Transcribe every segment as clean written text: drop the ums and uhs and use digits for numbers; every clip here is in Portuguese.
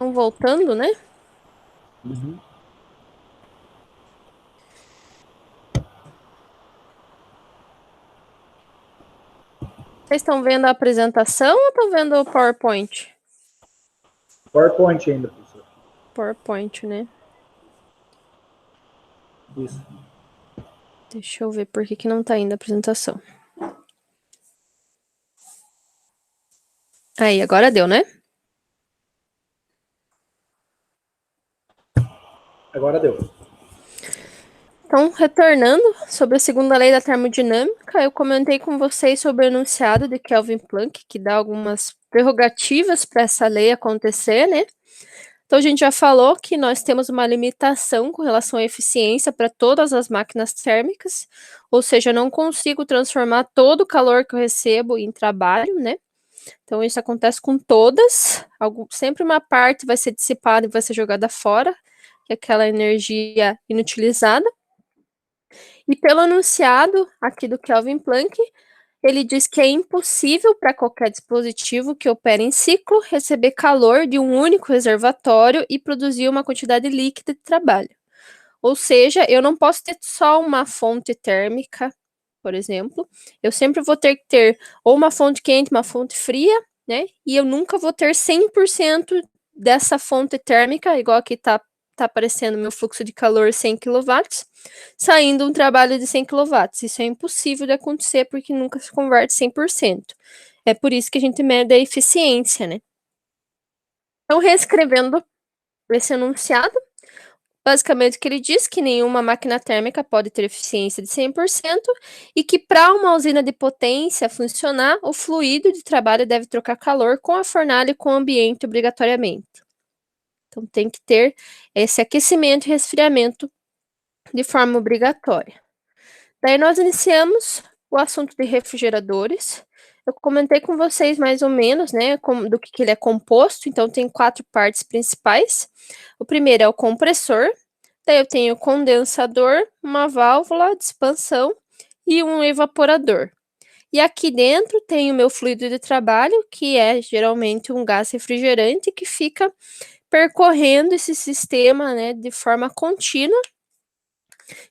Estão voltando, né? Uhum. Vocês estão vendo a apresentação ou estão vendo o PowerPoint? PowerPoint ainda, professor. PowerPoint, né? Isso. Deixa eu ver por que não tá indo a apresentação. Aí, agora deu, né? Agora deu. Então, retornando sobre a segunda lei da termodinâmica, eu comentei com vocês sobre o enunciado de Kelvin Planck, que dá algumas prerrogativas para essa lei acontecer, né? Então, a gente já falou que nós temos uma limitação com relação à eficiência para todas as máquinas térmicas, ou seja, eu não consigo transformar todo o calor que eu recebo em trabalho, né? Então, isso acontece com todas. Sempre uma parte vai ser dissipada e vai ser jogada fora, que é aquela energia inutilizada. E pelo enunciado aqui do Kelvin Planck, ele diz que é impossível para qualquer dispositivo que opere em ciclo receber calor de um único reservatório e produzir uma quantidade líquida de trabalho. Ou seja, eu não posso ter só uma fonte térmica, por exemplo. Eu sempre vou ter que ter ou uma fonte quente, uma fonte fria, né? E eu nunca vou ter 100% dessa fonte térmica, igual aqui tá aparecendo meu fluxo de calor 100 kW, saindo um trabalho de 100 kW. Isso é impossível de acontecer porque nunca se converte 100%. É por isso que a gente mede a eficiência, né? Então, reescrevendo esse enunciado, basicamente, o que ele diz que nenhuma máquina térmica pode ter eficiência de 100% e que para uma usina de potência funcionar, o fluido de trabalho deve trocar calor com a fornalha e com o ambiente obrigatoriamente. Então, tem que ter esse aquecimento e resfriamento de forma obrigatória. Daí, nós iniciamos o assunto de refrigeradores. Eu comentei com vocês mais ou menos, né, do que ele é composto. Então, tem 4 partes principais. O primeiro é o compressor. Daí eu tenho condensador, uma válvula de expansão e um evaporador. E aqui dentro tem o meu fluido de trabalho, que é geralmente um gás refrigerante que fica percorrendo esse sistema, né, de forma contínua,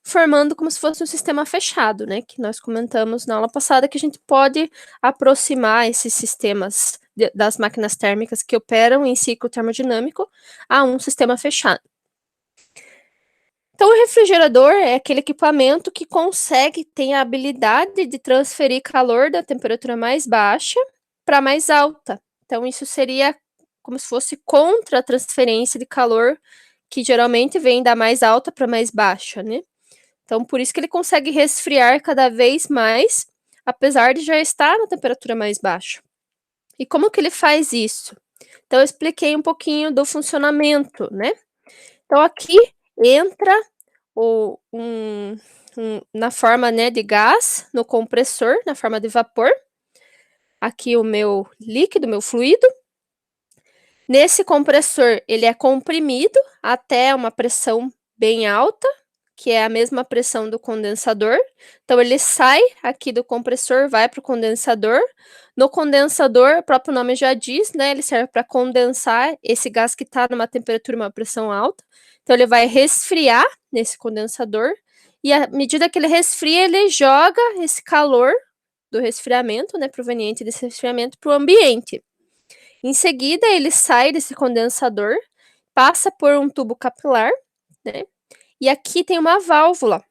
formando como se fosse um sistema fechado, né, que nós comentamos na aula passada que a gente pode aproximar esses sistemas das máquinas térmicas que operam em ciclo termodinâmico a um sistema fechado. Então, o refrigerador é aquele equipamento que consegue, tem a habilidade de transferir calor da temperatura mais baixa para mais alta. Então, isso seria como se fosse contra a transferência de calor, que geralmente vem da mais alta para mais baixa, né? Então, por isso que ele consegue resfriar cada vez mais, apesar de já estar na temperatura mais baixa. E como que ele faz isso? Então, eu expliquei um pouquinho do funcionamento, né? Então, aqui entra na forma, né, de gás, no compressor, na forma de vapor. Aqui o meu líquido, meu fluido. Nesse compressor, ele é comprimido até uma pressão bem alta, que é a mesma pressão do condensador. Então, ele sai aqui do compressor, vai para o condensador. No condensador, o próprio nome já diz, né? Ele serve para condensar esse gás que está numa temperatura e uma pressão alta. Então, ele vai resfriar nesse condensador. E à medida que ele resfria, ele joga esse calor do resfriamento, né? Proveniente desse resfriamento para o ambiente. Em seguida, ele sai desse condensador, passa por um tubo capilar, né? E aqui tem uma válvula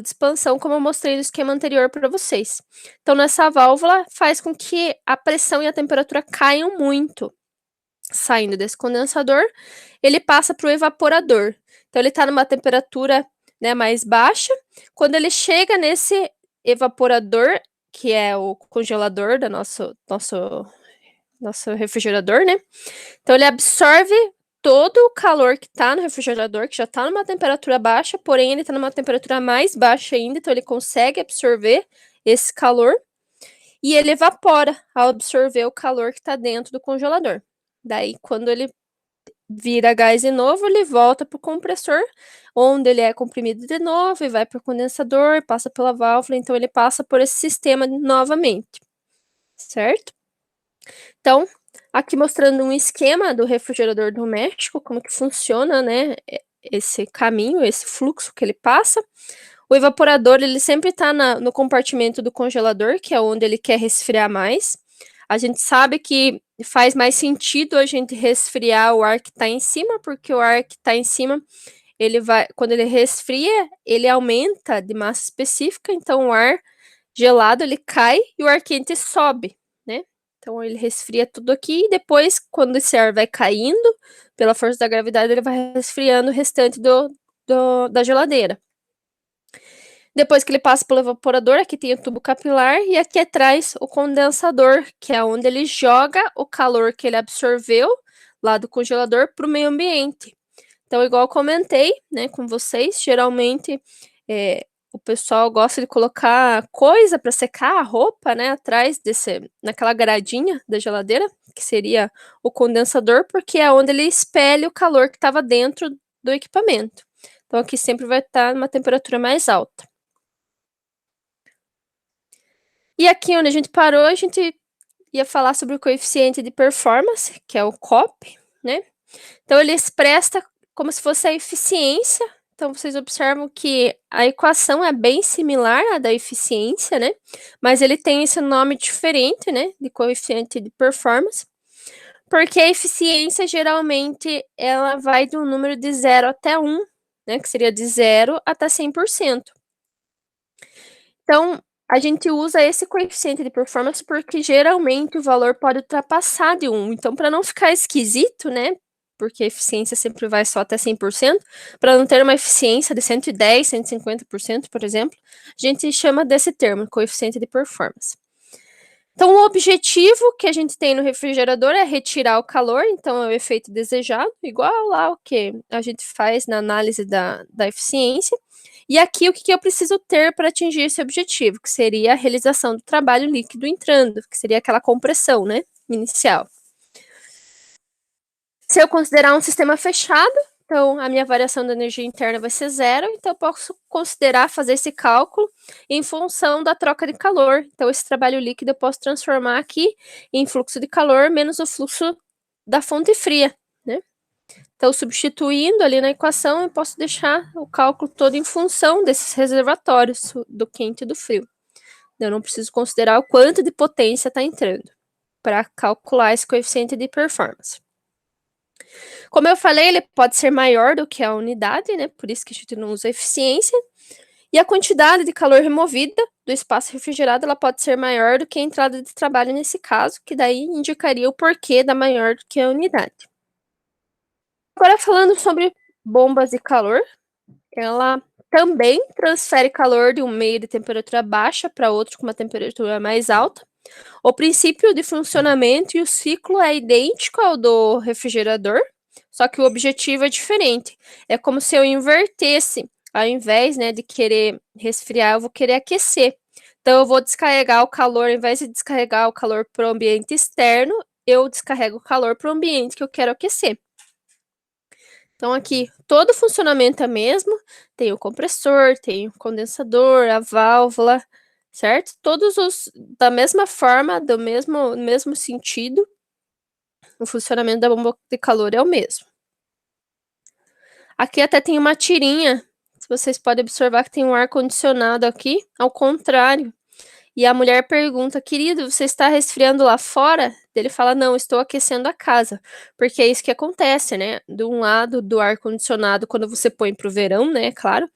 de expansão, como eu mostrei no esquema anterior para vocês. Então, nessa válvula faz com que a pressão e a temperatura caiam muito. Saindo desse condensador, ele passa para o evaporador. Então, ele está numa temperatura, né, mais baixa. Quando ele chega nesse evaporador, que é o congelador do nosso refrigerador, né? Então, ele absorve todo o calor que está no refrigerador, que já está numa temperatura baixa, porém ele está numa temperatura mais baixa ainda, então ele consegue absorver esse calor e ele evapora ao absorver o calor que está dentro do congelador. Daí, quando ele vira gás de novo, ele volta para o compressor, onde ele é comprimido de novo e vai para o condensador, passa pela válvula, então ele passa por esse sistema novamente, certo? Então, Aqui mostrando um esquema do refrigerador doméstico, como que funciona, né, esse caminho, esse fluxo que ele passa. O evaporador, ele sempre está no compartimento do congelador, que é onde ele quer resfriar mais. A gente sabe que faz mais sentido a gente resfriar o ar que está em cima, porque o ar que está em cima, ele vai, quando ele resfria, ele aumenta de massa específica, então o ar gelado ele cai e o ar quente sobe, né? Então ele resfria tudo aqui e depois, quando esse ar vai caindo, pela força da gravidade, ele vai resfriando o restante da geladeira. Depois que ele passa pelo evaporador, aqui tem o tubo capilar e aqui atrás o condensador, que é onde ele joga o calor que ele absorveu lá do congelador para o meio ambiente. Então, igual eu comentei, né, com vocês, geralmente o pessoal gosta de colocar coisa para secar a roupa, né, atrás naquela gradinha da geladeira, que seria o condensador, porque é onde ele espelha o calor que estava dentro do equipamento. Então, aqui sempre vai estar numa temperatura mais alta. E aqui onde a gente parou, a gente ia falar sobre o coeficiente de performance, que é o COP, né? Então, ele expressa como se fosse a eficiência. Então, vocês observam que a equação é bem similar à da eficiência, né? Mas ele tem esse nome diferente, né? De coeficiente de performance. Porque a eficiência, geralmente, ela vai de um número de 0 até 1, né? Que seria de 0 até 100%. Então, a gente usa esse coeficiente de performance porque geralmente o valor pode ultrapassar de 1. Então, para não ficar esquisito, né? Porque a eficiência sempre vai só até 100%, para não ter uma eficiência de 110, 150%, por exemplo, a gente chama desse termo, coeficiente de performance. Então, o objetivo que a gente tem no refrigerador é retirar o calor, então é o efeito desejado, igual lá o que a gente faz na análise da eficiência. E aqui, o que eu preciso ter para atingir esse objetivo, que seria a realização do trabalho líquido entrando, que seria aquela compressão, né, inicial. Se eu considerar um sistema fechado, então a minha variação da energia interna vai ser 0, então eu posso considerar fazer esse cálculo em função da troca de calor. Então, esse trabalho líquido eu posso transformar aqui em fluxo de calor menos o fluxo da fonte fria, né? Então, substituindo ali na equação, eu posso deixar o cálculo todo em função desses reservatórios, do quente e do frio. Eu não preciso considerar o quanto de potência está entrando para calcular esse coeficiente de performance. Como eu falei, ele pode ser maior do que a unidade, né? Por isso que a gente não usa eficiência. E a quantidade de calor removida do espaço refrigerado, ela pode ser maior do que a entrada de trabalho nesse caso, que daí indicaria o porquê da maior do que a unidade. Agora, falando sobre bombas de calor, ela também transfere calor de um meio de temperatura baixa para outro com uma temperatura mais alta. O princípio de funcionamento e o ciclo é idêntico ao do refrigerador, só que o objetivo é diferente. É como se eu invertesse, ao invés, né, de querer resfriar, eu vou querer aquecer. Então, eu vou descarregar o calor, ao invés de descarregar o calor para o ambiente externo, eu descarrego o calor para o ambiente que eu quero aquecer. Então, aqui, todo o funcionamento é mesmo, tem o compressor, tem o condensador, a válvula, certo? Todos da mesma forma, do mesmo sentido, o funcionamento da bomba de calor é o mesmo. Aqui até tem uma tirinha, vocês podem observar que tem um ar-condicionado aqui, ao contrário. E a mulher pergunta, querido, você está resfriando lá fora? Ele fala, não, estou aquecendo a casa. Porque é isso que acontece, né? De um lado do ar-condicionado, quando você põe para o verão, né? Claro,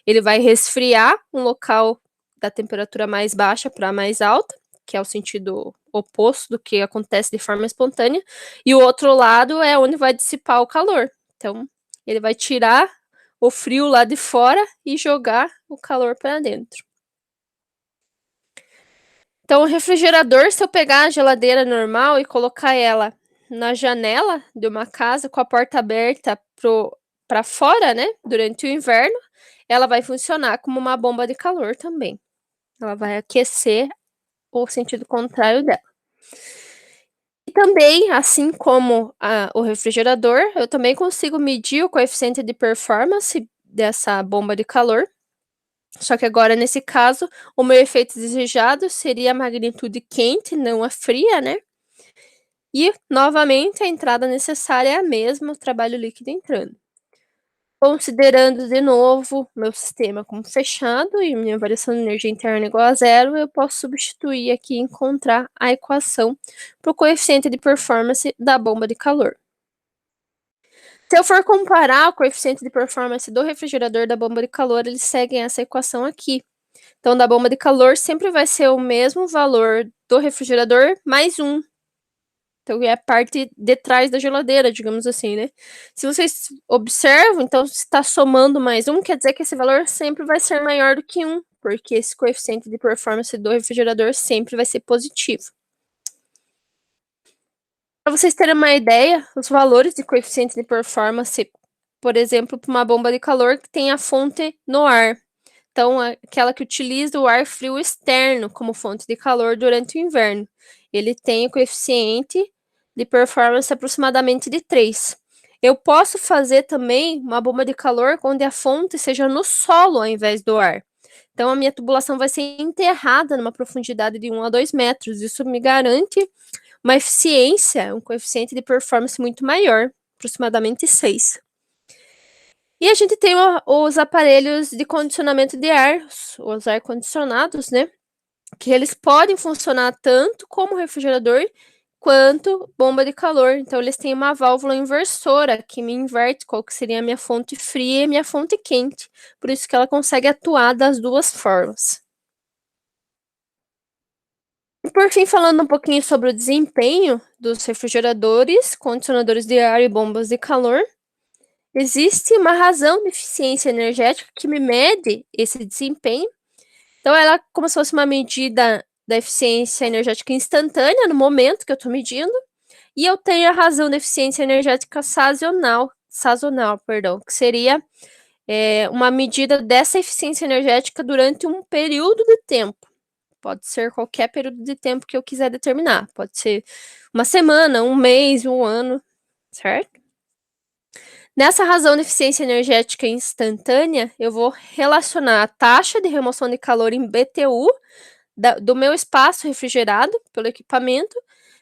ele vai resfriar um local da temperatura mais baixa para mais alta, que é o sentido oposto do que acontece de forma espontânea. E o outro lado é onde vai dissipar o calor. Então, ele vai tirar o frio lá de fora e jogar o calor para dentro. Então, o refrigerador, se eu pegar a geladeira normal e colocar ela na janela de uma casa com a porta aberta para fora, né, durante o inverno, ela vai funcionar como uma bomba de calor também. Ela vai aquecer o sentido contrário dela. E também, assim como o refrigerador, eu também consigo medir o coeficiente de performance dessa bomba de calor. Só que agora, nesse caso, o meu efeito desejado seria a magnitude quente, não a fria, né? E, novamente, a entrada necessária é a mesma, o trabalho líquido entrando. Considerando, de novo, meu sistema como fechado e minha variação de energia interna igual a zero, eu posso substituir aqui e encontrar a equação para o coeficiente de performance da bomba de calor. Se eu for comparar o coeficiente de performance do refrigerador e da bomba de calor, eles seguem essa equação aqui. Então, da bomba de calor sempre vai ser o mesmo valor do refrigerador mais 1. Então, é a parte de trás da geladeira, digamos assim, né? Se vocês observam, então, se está somando mais 1, quer dizer que esse valor sempre vai ser maior do que 1, porque esse coeficiente de performance do refrigerador sempre vai ser positivo. Para vocês terem uma ideia, os valores de coeficiente de performance, por exemplo, para uma bomba de calor que tem a fonte no ar. Então, aquela que utiliza o ar frio externo como fonte de calor durante o inverno. Ele tem o coeficiente de performance aproximadamente de 3. Eu posso fazer também uma bomba de calor onde a fonte seja no solo ao invés do ar. Então, a minha tubulação vai ser enterrada numa profundidade de 1 a 2 metros. Isso me garante uma eficiência, um coeficiente de performance muito maior, aproximadamente 6. E a gente tem os aparelhos de condicionamento de ar, os ar-condicionados, né? Que eles podem funcionar tanto como refrigerador quanto bomba de calor. Então, eles têm uma válvula inversora que me inverte qual que seria a minha fonte fria e a minha fonte quente. Por isso que ela consegue atuar das duas formas. E por fim, falando um pouquinho sobre o desempenho dos refrigeradores, condicionadores de ar e bombas de calor, existe uma razão de eficiência energética que me mede esse desempenho. Então, ela é como se fosse uma medida da eficiência energética instantânea, no momento que eu estou medindo, e eu tenho a razão da eficiência energética sazonal, que seria uma medida dessa eficiência energética durante um período de tempo. Pode ser qualquer período de tempo que eu quiser determinar. Pode ser uma semana, um mês, um ano, certo? Nessa razão de eficiência energética instantânea, eu vou relacionar a taxa de remoção de calor em BTU do meu espaço refrigerado pelo equipamento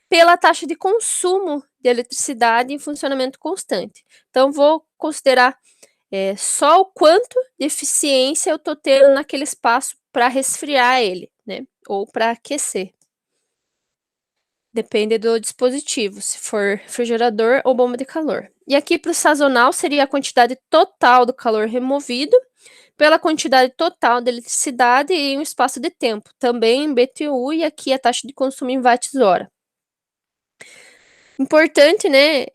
pela taxa de consumo de eletricidade em funcionamento constante. Então, vou considerar só o quanto de eficiência eu estou tendo naquele espaço para resfriar ele, né? Ou para aquecer. Depende do dispositivo, se for refrigerador ou bomba de calor. E aqui para o sazonal seria a quantidade total do calor removido pela quantidade total de eletricidade em um espaço de tempo, também em BTU, e aqui a taxa de consumo em watts-hora. Importante, né,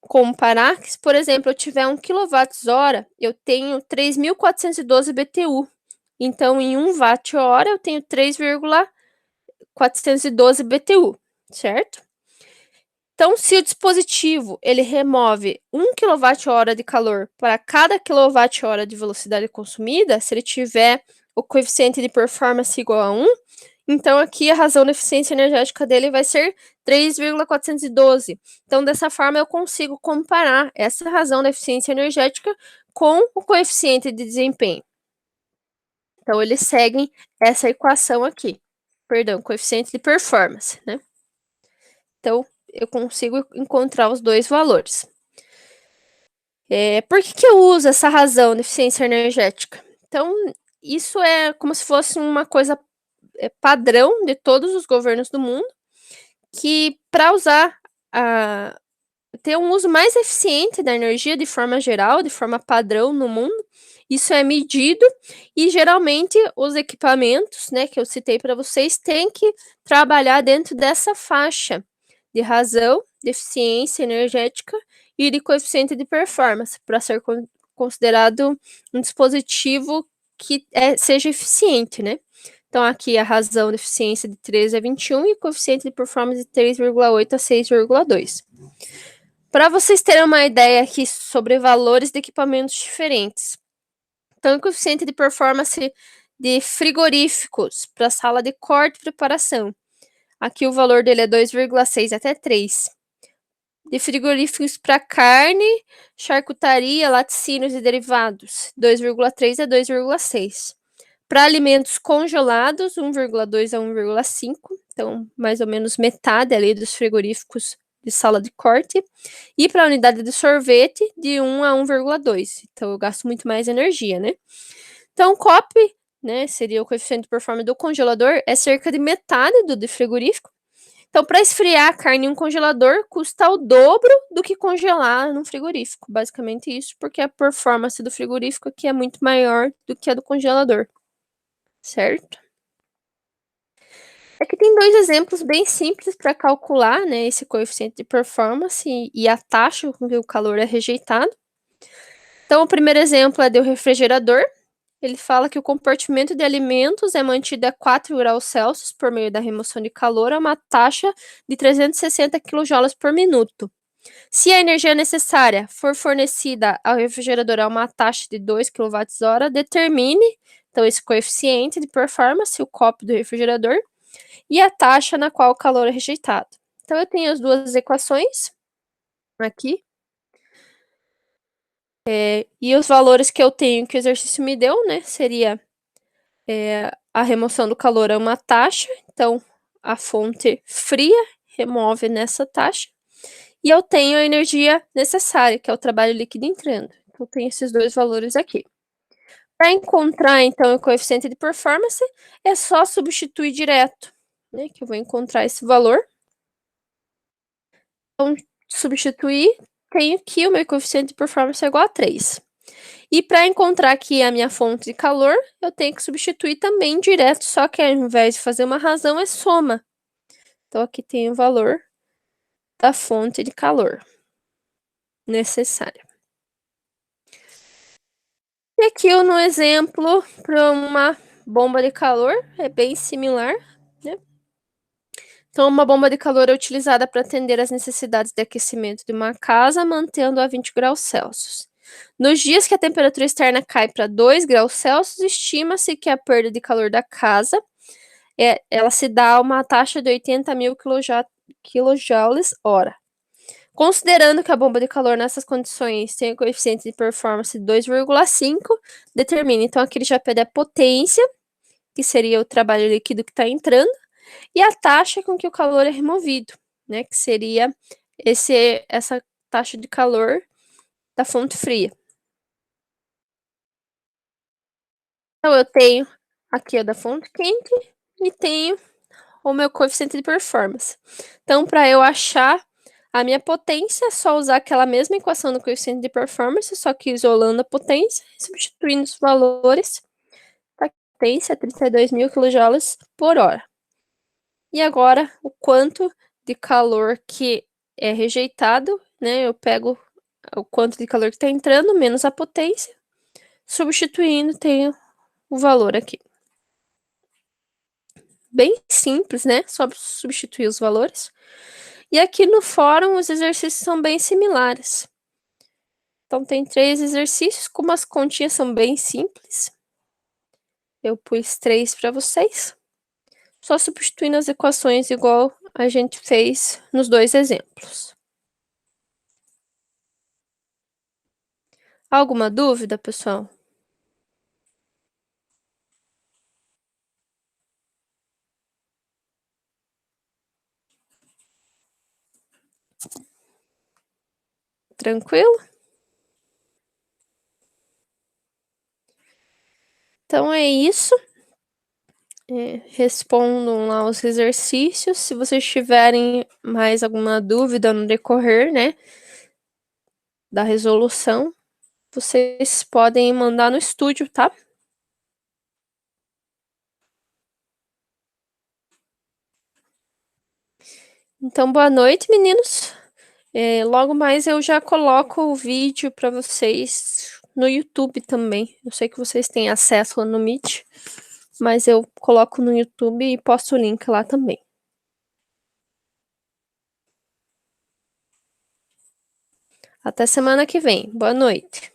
comparar que se, por exemplo, eu tiver 1 kWh, eu tenho 3.412 BTU. Então, em 1 watt-hora, eu tenho 3.412 BTU, certo? Então, se o dispositivo ele remove 1 kWh de calor para cada kWh de velocidade consumida, se ele tiver o coeficiente de performance igual a 1, então aqui a razão da eficiência energética dele vai ser 3.412. Então, dessa forma, eu consigo comparar essa razão da eficiência energética com o coeficiente de desempenho. Então, eles seguem essa equação aqui. Perdão, coeficiente de performance, né? Então, eu consigo encontrar os dois valores. Por que eu uso essa razão de eficiência energética? Então, isso é como se fosse uma coisa padrão de todos os governos do mundo, que para ter um uso mais eficiente da energia de forma geral, de forma padrão no mundo, isso é medido e geralmente os equipamentos, né, que eu citei para vocês, têm que trabalhar dentro dessa faixa de razão, de eficiência energética e de coeficiente de performance, para ser considerado um dispositivo que seja eficiente, né? Então, aqui a razão de eficiência de 13 a 21 e o coeficiente de performance de 3,8 a 6,2. Para vocês terem uma ideia aqui sobre valores de equipamentos diferentes. Então, o coeficiente de performance de frigoríficos para sala de corte e preparação. Aqui o valor dele é 2,6 até 3. De frigoríficos para carne, charcutaria, laticínios e derivados, 2,3 a 2,6. Para alimentos congelados, 1,2 a 1,5. Então, mais ou menos metade ali dos frigoríficos de sala de corte, e para a unidade de sorvete, de 1 a 1,2. Então, eu gasto muito mais energia, né? Então, o COP, né, seria o coeficiente de performance do congelador, é cerca de metade do de frigorífico. Então, para esfriar a carne em um congelador, custa o dobro do que congelar num frigorífico. Basicamente isso, porque a performance do frigorífico aqui é muito maior do que a do congelador. Certo? Aqui tem dois exemplos bem simples para calcular, né, esse coeficiente de performance e a taxa com que o calor é rejeitado. Então, o primeiro exemplo é do refrigerador. Ele fala que o compartimento de alimentos é mantido a 4 graus Celsius por meio da remoção de calor a uma taxa de 360 kJ por minuto. Se a energia necessária for fornecida ao refrigerador a uma taxa de 2 kWh, determine, então, esse coeficiente de performance, o COP do refrigerador, e a taxa na qual o calor é rejeitado. Então, eu tenho as duas equações aqui. E os valores que eu tenho que o exercício me deu, né, seria a remoção do calor a uma taxa, então a fonte fria remove nessa taxa, e eu tenho a energia necessária, que é o trabalho líquido entrando. Então, eu tenho esses dois valores aqui. Para encontrar, então, o coeficiente de performance, é só substituir direto, né, que eu vou encontrar esse valor. Então, substituir, tenho que o meu coeficiente de performance é igual a 3. E para encontrar aqui a minha fonte de calor, eu tenho que substituir também direto, só que ao invés de fazer uma razão, é soma. Então, aqui tem o valor da fonte de calor necessária. E aqui no exemplo para uma bomba de calor, é bem similar, né? Então, uma bomba de calor é utilizada para atender às necessidades de aquecimento de uma casa, mantendo a 20 graus Celsius. Nos dias que a temperatura externa cai para 2 graus Celsius, estima-se que a perda de calor da casa ela se dá a uma taxa de 80.000 kJ/hora. Considerando que a bomba de calor nessas condições tem o coeficiente de performance de 2,5, determine. Então, aqui ele já pede a potência, que seria o trabalho líquido que está entrando, e a taxa com que o calor é removido, né, que seria essa taxa de calor da fonte fria. Então, eu tenho aqui a da fonte quente e tenho o meu coeficiente de performance. Então, para eu achar a minha potência, é só usar aquela mesma equação do coeficiente de performance, só que isolando a potência e substituindo os valores. A potência é 32.000 kJ/hora. E agora, o quanto de calor que é rejeitado, né? Eu pego o quanto de calor que está entrando, menos a potência, substituindo, tenho o valor aqui. Bem simples, né? Só substituir os valores. E aqui no fórum, os exercícios são bem similares. Então, tem 3 exercícios, como as continhas são bem simples. Eu pus 3 para vocês. Só substituindo as equações igual a gente fez nos 2 exemplos. Alguma dúvida, pessoal? Tranquilo? Então é isso. Respondam lá os exercícios. Se vocês tiverem mais alguma dúvida no decorrer, né, da resolução, vocês podem mandar no estúdio, tá? Então, boa noite, meninos. Logo mais eu já coloco o vídeo para vocês no YouTube também. Eu sei que vocês têm acesso lá no Meet, mas eu coloco no YouTube e posto o link lá também. Até semana que vem. Boa noite.